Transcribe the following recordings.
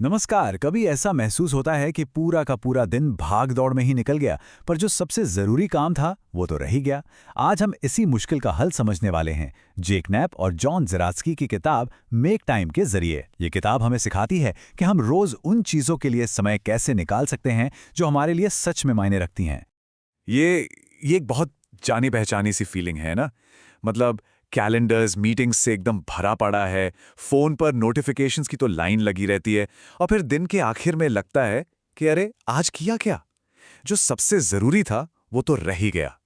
नमस्कार। कभी ऐसा महसूस होता है कि पूरा का पूरा दिन भाग दौड़ में ही निकल गया, पर जो सबसे जरूरी काम था वो तो रह ही गया। आज हम इसी मुश्किल का हल समझने वाले हैं, जेक नैप और जॉन ज़रात्स्की की किताब मेक टाइम के जरिए। ये किताब हमें सिखाती है कि हम रोज उन चीजों के लिए समय कैसे निकाल सकते हैं जो हमारे लिए सच में मायने रखती हैं। ये ये एक बहुत जानी पहचानी सी फीलिंग है ना। मतलब कैलेंडर्स मीटिंग्स से एकदम भरा पड़ा है, फोन पर नोटिफिकेशंस की तो लाइन लगी रहती है, और फिर दिन के आखिर में लगता है कि अरे आज किया क्या, जो सबसे जरूरी था वो तो रह ही गया।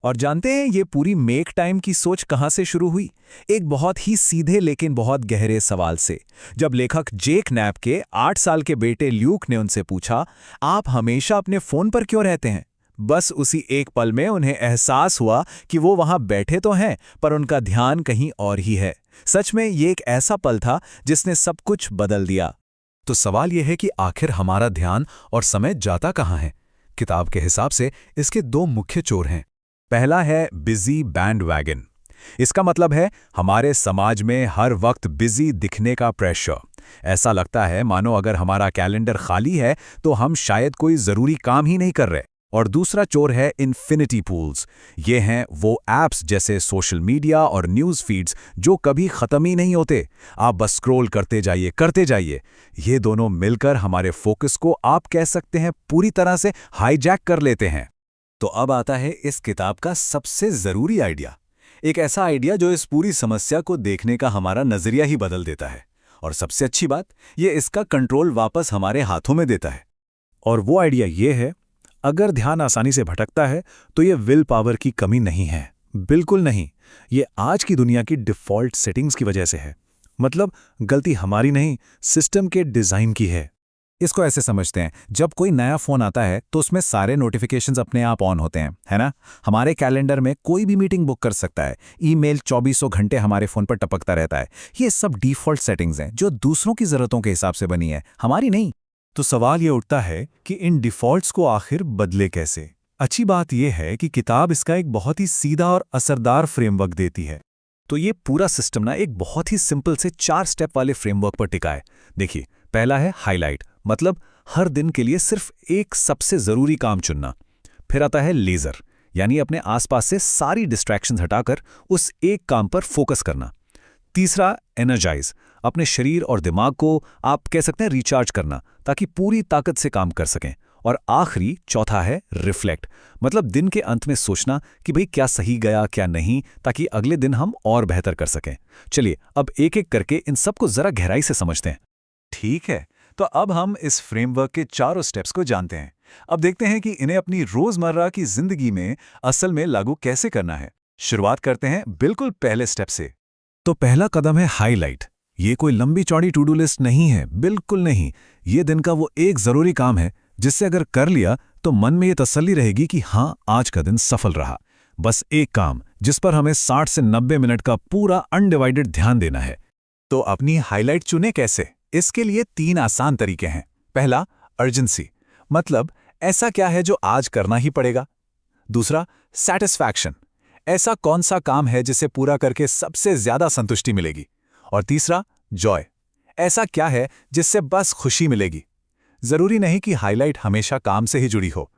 और जानते हैं ये पूरी मेक टाइम की सोच कहाँ से शुरू हुई? एक बहुत ही सीधे लेकिन बहुत गहरे सवाल से। जब लेखक जेक नैप के 8 साल के बेटे ल्यूक ने उनसे पूछा, आप हमेशा अपने फोन पर क्यों रहते हैं? बस उसी एक पल में उन्हें एहसास हुआ कि वो वहां बैठे तो हैं, पर उनका ध्यान कहीं और ही है। सच में ये एक ऐसा पल था जिसने सब कुछ बदल दिया। तो सवाल यह है कि आखिर हमारा ध्यान और समय जाता कहाँ है? किताब के हिसाब से इसके दो मुख्य चोर हैं। पहला है बिजी बैंडवैगन। इसका मतलब है हमारे समाज में हर वक्त बिजी दिखने का प्रेशर। ऐसा लगता है मानो अगर हमारा कैलेंडर खाली है तो हम शायद कोई जरूरी काम ही नहीं कर रहे। और दूसरा चोर है इन्फिनिटी पूल्स। ये हैं वो ऐप्स जैसे सोशल मीडिया और न्यूज़ फीड्स जो कभी ख़त्म ही नहीं होते। आप बस स्क्रॉल करते जाइए। ये दोनों मिलकर हमारे फोकस को आप कह सकते हैं पूरी तरह से हाईजैक कर लेते हैं। तो अब आता है इस किताब का सबसे जरूरी आइडिया, एक ऐसा आइडिया जो इस पूरी समस्या को देखने का हमारा नजरिया ही बदल देता है। और सबसे अच्छी बात, ये इसका कंट्रोल वापस हमारे हाथों में देता है। और वो आइडिया ये है, अगर ध्यान आसानी से भटकता है तो ये विल पावर की कमी नहीं है, बिल्कुल नहीं। ये आज की दुनिया की डिफ़ॉल्ट सेटिंग्स की वजह से है। मतलब गलती हमारी नहीं, सिस्टम के डिज़ाइन की है। इसको ऐसे समझते हैं, जब कोई नया फोन आता है तो उसमें सारे नोटिफिकेशंस अपने आप ऑन होते हैं, है ना। हमारे कैलेंडर में कोई भी मीटिंग बुक कर सकता है, ईमेल चौबीसों घंटे हमारे फोन पर टपकता रहता है। ये सब डिफ़ॉल्ट सेटिंग्स हैं जो दूसरों की ज़रूरतों के हिसाब से बनी है, हमारी नहीं। तो सवाल ये उठता है कि इन डिफ़ॉल्ट्स को आखिर बदले कैसे? अच्छी बात यह है कि किताब इसका एक बहुत ही सीधा और असरदार फ्रेमवर्क देती है। तो ये पूरा सिस्टम ना एक बहुत ही सिंपल से 4 स्टेप वाले फ्रेमवर्क पर टिका है। देखिए, पहला है हाईलाइट, मतलब हर दिन के लिए सिर्फ एक सबसे ज़रूरी काम चुनना। फिर आता है लेज़र, यानी अपने आसपास से सारी डिस्ट्रैक्शंस हटाकर उस एक काम पर फोकस करना। तीसरा एनर्जाइज, अपने शरीर और दिमाग को आप कह सकते हैं रिचार्ज करना, ताकि पूरी ताकत से काम कर सकें। और आखिरी चौथा है रिफ्लेक्ट, मतलब दिन के अंत में सोचना कि भाई क्या सही गया क्या नहीं, ताकि अगले दिन हम और बेहतर कर सकें। चलिए अब एक एक करके इन सबको जरा गहराई से समझते हैं। ठीक है, तो अब हम इस फ्रेमवर्क के चारों स्टेप्स को जानते हैं। अब देखते हैं कि इन्हें अपनी रोजमर्रा की जिंदगी में असल में लागू कैसे करना है। शुरुआत करते हैं बिल्कुल पहले स्टेप से। तो पहला कदम है हाईलाइट। ये कोई लंबी चौड़ी टू डू लिस्ट नहीं है, बिल्कुल नहीं। ये दिन का वो एक ज़रूरी काम है जिससे अगर कर लिया तो मन में ये तसल्ली रहेगी कि हाँ, आज का दिन सफल रहा। बस एक काम जिस पर हमें 60 से 90 मिनट का पूरा अनडिवाइडेड ध्यान देना है। तो अपनी हाईलाइट चुने कैसे? इसके लिए 3 आसान तरीके हैं। पहला, अर्जेंसी, मतलब ऐसा क्या है जो आज करना ही पड़ेगा। दूसरा, सैटिस्फैक्शन, ऐसा कौन सा काम है जिसे पूरा करके सबसे ज्यादा संतुष्टि मिलेगी। और तीसरा, जॉय, ऐसा क्या है जिससे बस खुशी मिलेगी। जरूरी नहीं कि हाईलाइट हमेशा काम से ही जुड़ी हो।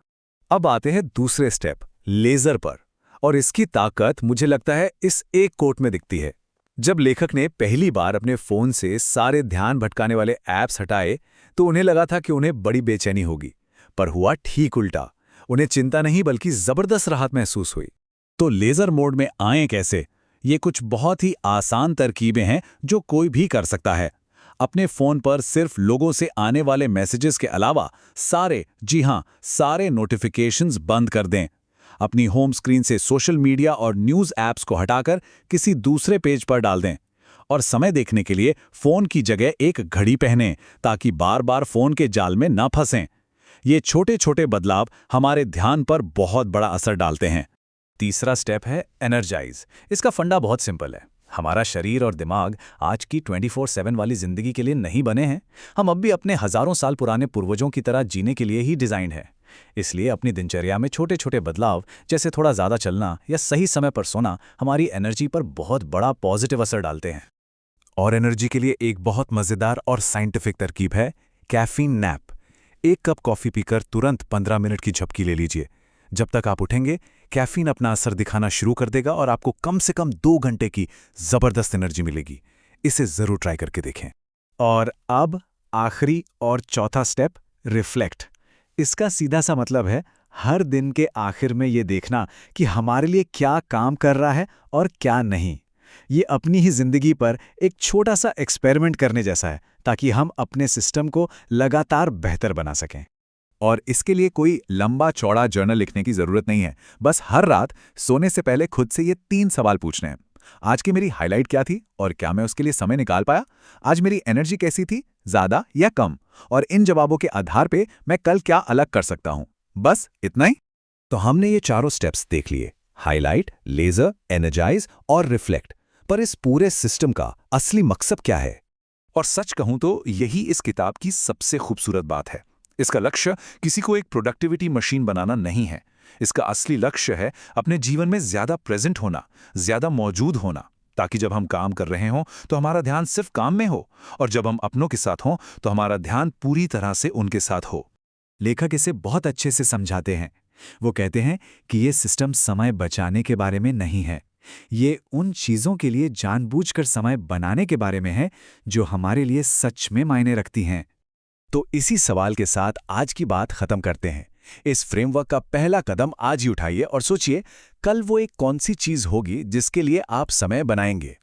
अब आते हैं दूसरे स्टेप, लेजर पर। और इसकी ताकत मुझे लगता है इस एक कोट में दिखती है। जब लेखक ने पहली बार अपने फोन से सारे ध्यान भटकाने वाले ऐप्स हटाए तो उन्हें लगा था कि उन्हें बड़ी बेचैनी होगी, पर हुआ ठीक उल्टा। उन्हें चिंता नहीं बल्कि जबरदस्त राहत महसूस हुई। तो लेजर मोड में आएं कैसे? ये कुछ बहुत ही आसान तरकीबें हैं जो कोई भी कर सकता है। अपने फोन पर सिर्फ लोगों से आने वाले मैसेजेस के अलावा सारे, जी हां, सारे नोटिफिकेशंस बंद कर दें। अपनी होम स्क्रीन से सोशल मीडिया और न्यूज़ ऐप्स को हटाकर किसी दूसरे पेज पर डाल दें। और समय देखने के लिए फोन की जगह एक घड़ी पहनें, ताकि बार बार फोन के जाल में न फंसें। ये छोटे छोटे बदलाव हमारे ध्यान पर बहुत बड़ा असर डालते हैं। तीसरा स्टेप है एनर्जाइज। इसका फंडा बहुत सिंपल है। हमारा शरीर और दिमाग आज की 24/7 वाली जिंदगी के लिए नहीं बने हैं। हम अब भी अपने हजारों साल पुराने पूर्वजों की तरह जीने के लिए ही डिजाइन है। इसलिए अपनी दिनचर्या में छोटे छोटे बदलाव, जैसे थोड़ा ज्यादा चलना या सही समय पर सोना, हमारी एनर्जी पर बहुत बड़ा पॉजिटिव असर डालते हैं। और एनर्जी के लिए एक बहुत मज़ेदार और साइंटिफिक तरकीब है, कैफीन नैप। एक कप कॉफी पीकर तुरंत 15 मिनट की झपकी ले लीजिए। जब तक आप उठेंगे, कैफीन अपना असर दिखाना शुरू कर देगा और आपको कम से कम 2 घंटे की जबरदस्त एनर्जी मिलेगी। इसे जरूर ट्राई करके देखें। और अब आखिरी और चौथा स्टेप, रिफ्लेक्ट। इसका सीधा सा मतलब है हर दिन के आखिर में ये देखना कि हमारे लिए क्या काम कर रहा है और क्या नहीं। ये अपनी ही जिंदगी पर एक छोटा सा एक्सपेरिमेंट करने जैसा है, ताकि हम अपने सिस्टम को लगातार बेहतर बना सकें। और इसके लिए कोई लंबा चौड़ा जर्नल लिखने की जरूरत नहीं है। बस हर रात सोने से पहले खुद से ये 3 सवाल पूछने हैं। आज की मेरी हाइलाइट क्या थी और क्या मैं उसके लिए समय निकाल पाया? आज मेरी एनर्जी कैसी थी, ज्यादा या कम? और इन जवाबों के आधार पे मैं कल क्या अलग कर सकता हूं? बस इतना ही। तो हमने ये चारों स्टेप्स देख लिए, हाईलाइट, लेजर, एनर्जाइज और रिफ्लेक्ट। पर इस पूरे सिस्टम का असली मकसद क्या है? और सच कहूं तो यही इस किताब की सबसे खूबसूरत बात है। इसका लक्ष्य किसी को एक प्रोडक्टिविटी मशीन बनाना नहीं है। इसका असली लक्ष्य है अपने जीवन में ज्यादा प्रेजेंट होना, ज्यादा मौजूद होना, ताकि जब हम काम कर रहे हों तो हमारा ध्यान सिर्फ काम में हो, और जब हम अपनों के साथ हों तो हमारा ध्यान पूरी तरह से उनके साथ हो। लेखक इसे बहुत अच्छे से समझाते हैं। वो कहते हैं कि ये सिस्टम समय बचाने के बारे में नहीं है, ये उन चीज़ों के लिए जानबूझकर समय बनाने के बारे में है जो हमारे लिए सच में मायने रखती हैं। तो इसी सवाल के साथ आज की बात खत्म करते हैं। इस फ्रेमवर्क का पहला कदम आज ही उठाइए और सोचिए, कल वो एक कौन सी चीज़ होगी जिसके लिए आप समय बनाएंगे।